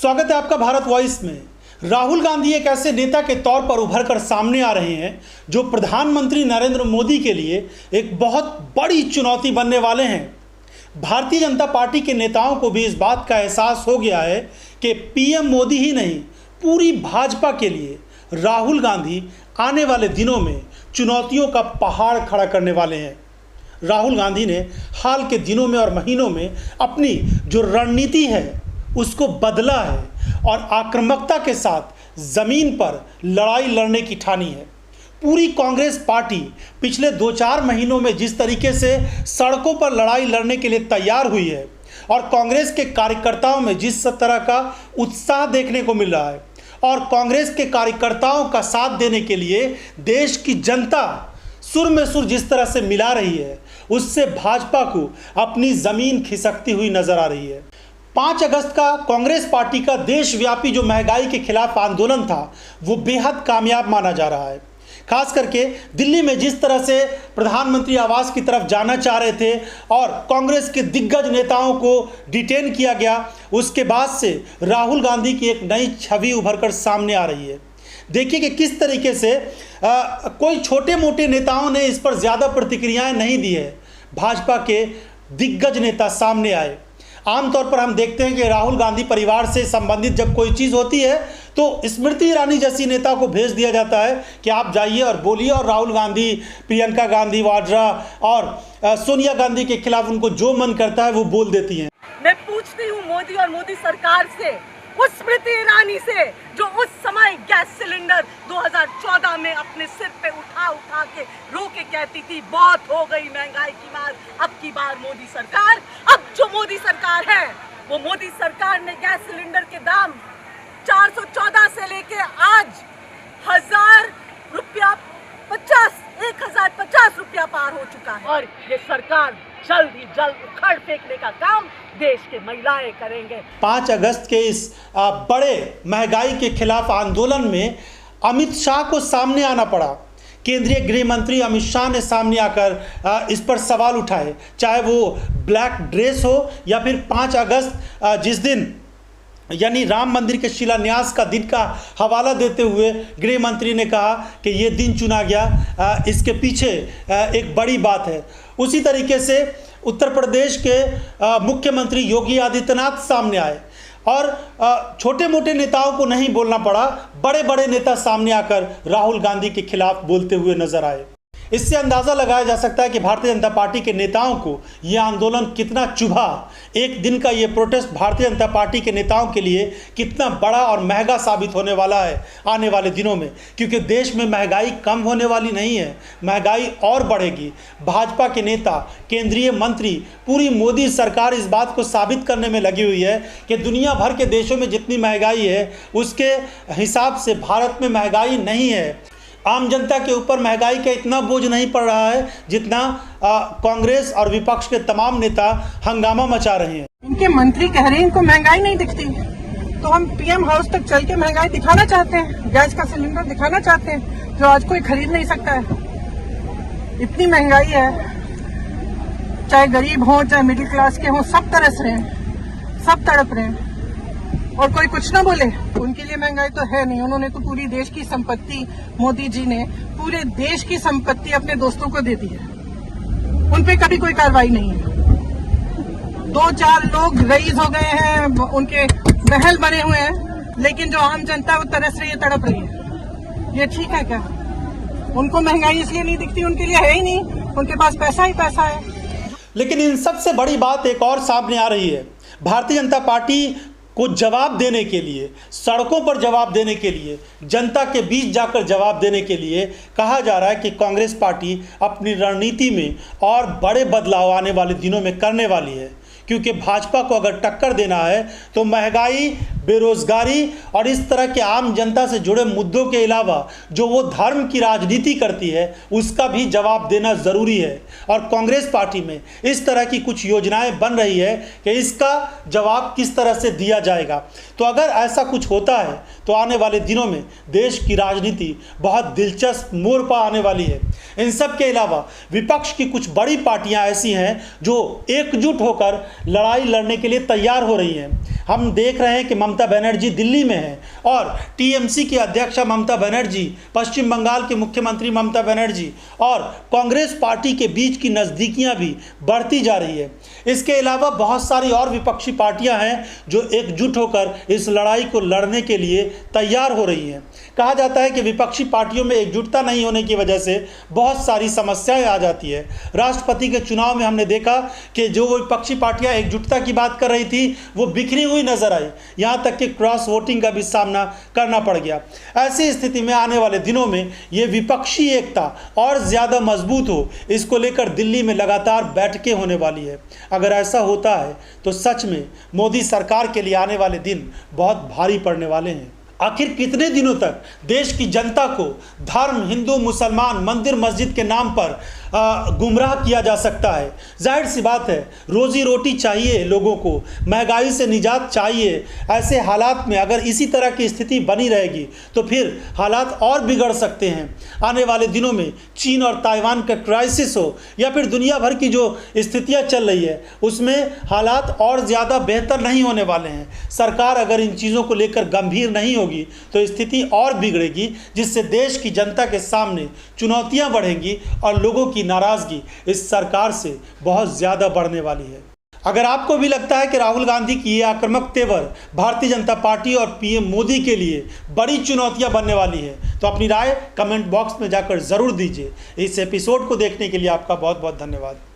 स्वागत है आपका भारत वॉइस में। राहुल गांधी एक ऐसे नेता के तौर पर उभर कर सामने आ रहे हैं जो प्रधानमंत्री नरेंद्र मोदी के लिए एक बहुत बड़ी चुनौती बनने वाले हैं। भारतीय जनता पार्टी के नेताओं को भी इस बात का एहसास हो गया है कि पीएम मोदी ही नहीं, पूरी भाजपा के लिए राहुल गांधी आने वाले दिनों में चुनौतियों का पहाड़ खड़ा करने वाले हैं। राहुल गांधी ने हाल के दिनों में और महीनों में अपनी जो रणनीति है उसको बदला है और आक्रामकता के साथ ज़मीन पर लड़ाई लड़ने की ठानी है। पूरी कांग्रेस पार्टी पिछले 2-4 महीनों में जिस तरीके से सड़कों पर लड़ाई लड़ने के लिए तैयार हुई है और कांग्रेस के कार्यकर्ताओं में जिस तरह का उत्साह देखने को मिल रहा है और कांग्रेस के कार्यकर्ताओं का साथ देने के लिए देश की जनता सुर में सुर जिस तरह से मिला रही है, उससे भाजपा को अपनी ज़मीन खिसकती हुई नजर आ रही है। 5 अगस्त का कांग्रेस पार्टी का देशव्यापी जो महंगाई के खिलाफ आंदोलन था वो बेहद कामयाब माना जा रहा है। खास करके दिल्ली में जिस तरह से प्रधानमंत्री आवास की तरफ जाना चाह रहे थे और कांग्रेस के दिग्गज नेताओं को डिटेन किया गया, उसके बाद से राहुल गांधी की एक नई छवि उभर कर सामने आ रही है। देखिए कि किस तरीके से कोई छोटे मोटे नेताओं ने इस पर ज़्यादा प्रतिक्रियाएं नहीं दी है। भाजपा के दिग्गज नेता सामने आए। आमतौर पर हम देखते हैं कि राहुल गांधी परिवार से संबंधित जब कोई चीज़ होती है तो स्मृति ईरानी जैसी नेता को भेज दिया जाता है कि आप जाइए और बोलिए, और राहुल गांधी, प्रियंका गांधी वाड्रा और सोनिया गांधी के खिलाफ उनको जो मन करता है वो बोल देती हैं। मैं पूछती हूँ मोदी और मोदी सरकार से, उस स्मृति ईरानी से जो उस समय गैस सिलेंडर 2014 में अपने सिर पे उठा उठा के रो के कहती थी बहुत हो गई महंगाई की मार, अब की बार मोदी सरकार। अब जो मोदी सरकार है वो मोदी सरकार ने गैस सिलेंडर के दाम 414 से लेके आज 1050 रुपया पार हो चुका है। और ये सरकार जल्द ही जल्द उखड़ फेंकने का काम देश के महिलाएं करेंगे। 5 अगस्त के इस बड़े महंगाई के खिलाफ आंदोलन में अमित शाह को सामने आना पड़ा। केंद्रीय गृह मंत्री अमित शाह ने सामने आकर इस पर सवाल उठाए, चाहे वो ब्लैक ड्रेस हो या फिर 5 अगस्त जिस दिन यानी राम मंदिर के शिलान्यास का दिन का हवाला देते हुए गृह मंत्री ने कहा कि ये दिन चुना गया, इसके पीछे एक बड़ी बात है। उसी तरीके से उत्तर प्रदेश के मुख्यमंत्री योगी आदित्यनाथ सामने आए और छोटे मोटे नेताओं को नहीं बोलना पड़ा, बड़े बड़े नेता सामने आकर राहुल गांधी के खिलाफ बोलते हुए नजर आए। इससे अंदाज़ा लगाया जा सकता है कि भारतीय जनता पार्टी के नेताओं को ये आंदोलन कितना चुभा। एक दिन का ये प्रोटेस्ट भारतीय जनता पार्टी के नेताओं के लिए कितना बड़ा और महंगा साबित होने वाला है आने वाले दिनों में, क्योंकि देश में महंगाई कम होने वाली नहीं है, महंगाई और बढ़ेगी। भाजपा के नेता, केंद्रीय मंत्री, पूरी मोदी सरकार इस बात को साबित करने में लगी हुई है कि दुनिया भर के देशों में जितनी महंगाई है उसके हिसाब से भारत में महंगाई नहीं है। आम जनता के ऊपर महंगाई का इतना बोझ नहीं पड़ रहा है जितना कांग्रेस और विपक्ष के तमाम नेता हंगामा मचा रहे हैं। इनके मंत्री कह रहे हैं इनको महंगाई नहीं दिखती, तो हम पीएम हाउस तक चल के महंगाई दिखाना चाहते हैं, गैस का सिलेंडर दिखाना चाहते हैं जो आज कोई खरीद नहीं सकता है। इतनी महंगाई है, चाहे गरीब हो चाहे मिडिल क्लास के हो, सब तरस रहे हैं, सब तड़प रहे हैं और कोई कुछ ना बोले। उनके लिए महंगाई तो है नहीं, उन्होंने तो पूरी देश की संपत्ति, मोदी जी ने पूरे देश की संपत्ति अपने दोस्तों को दे दी है, उन पे कभी कोई कार्रवाई नहीं है। 2-4 लोग रईस हो गए हैं, उनके महल बने हुए हैं, लेकिन जो आम जनता वो तरस रही है, तड़प रही है। ये ठीक है क्या? उनको महंगाई इसलिए नहीं दिखती, उनके लिए है ही नहीं, उनके पास पैसा ही पैसा है। लेकिन इन सबसे बड़ी बात एक और सामने आ रही है। भारतीय जनता पार्टी को जवाब देने के लिए, सड़कों पर जवाब देने के लिए, जनता के बीच जाकर जवाब देने के लिए कहा जा रहा है कि कांग्रेस पार्टी अपनी रणनीति में और बड़े बदलाव आने वाले दिनों में करने वाली है। क्योंकि भाजपा को अगर टक्कर देना है तो महंगाई, बेरोजगारी और इस तरह के आम जनता से जुड़े मुद्दों के अलावा जो वो धर्म की राजनीति करती है उसका भी जवाब देना ज़रूरी है। और कांग्रेस पार्टी में इस तरह की कुछ योजनाएं बन रही है कि इसका जवाब किस तरह से दिया जाएगा। तो अगर ऐसा कुछ होता है तो आने वाले दिनों में देश की राजनीति बहुत दिलचस्प मोड़ पर आने वाली है। इन सब के अलावा विपक्ष की कुछ बड़ी पार्टियां ऐसी हैं जो एकजुट होकर लड़ाई लड़ने के लिए तैयार हो रही हैं। हम देख रहे हैं कि ममता बनर्जी दिल्ली में है और टीएमसी की अध्यक्षा ममता बनर्जी, पश्चिम बंगाल के मुख्यमंत्री ममता बनर्जी और कांग्रेस पार्टी के बीच की नज़दीकियां भी बढ़ती जा रही है। इसके अलावा बहुत सारी और विपक्षी पार्टियां हैं जो एकजुट होकर इस लड़ाई को लड़ने के लिए तैयार हो रही हैं। कहा जाता है कि विपक्षी पार्टियों में एकजुटता नहीं होने की वजह से बहुत सारी समस्याएं आ जाती है। राष्ट्रपति के चुनाव में हमने देखा कि जो विपक्षी पार्टियां एकजुटता की बात कर रही थी वो बिखरी हुई नजर आई, यहां तक कि क्रॉस वोटिंग का भी सामना करना पड़ गया। ऐसी स्थिति में आने वाले दिनों में ये विपक्षी एकता और ज़्यादा मजबूत हो, इसको लेकर दिल्ली में लगातार बैठकें होने वाली है। अगर ऐसा होता है तो सच में मोदी सरकार के लिए आने वाले दिन बहुत भारी पड़ने वाले हैं। आखिर कितने दिनों तक देश की जनता को धर्म, हिंदू मुसलमान, मंदिर मस्जिद के नाम पर गुमराह किया जा सकता है? जाहिर सी बात है, रोजी रोटी चाहिए लोगों को, महंगाई से निजात चाहिए। ऐसे हालात में अगर इसी तरह की स्थिति बनी रहेगी तो फिर हालात और बिगड़ सकते हैं। आने वाले दिनों में चीन और ताइवान का क्राइसिस हो या फिर दुनिया भर की जो स्थितियां चल रही है उसमें हालात और ज़्यादा बेहतर नहीं होने वाले हैं। सरकार अगर इन चीज़ों को लेकर गंभीर नहीं होगी तो स्थिति और बिगड़ेगी, जिससे देश की जनता के सामने चुनौतियां बढ़ेंगी और लोगों की नाराजगी इस सरकार से बहुत ज़्यादा बढ़ने वाली है। अगर आपको भी लगता है कि राहुल गांधी की ये आक्रामक तेवर भारतीय जनता पार्टी और पीएम मोदी के लिए बड़ी चुनौतियां बनने वाली है तो अपनी राय कमेंट बॉक्स में जाकर ज़रूर दीजिए। इस एपिसोड को देखने के लिए आपका बहुत बहुत धन्यवाद।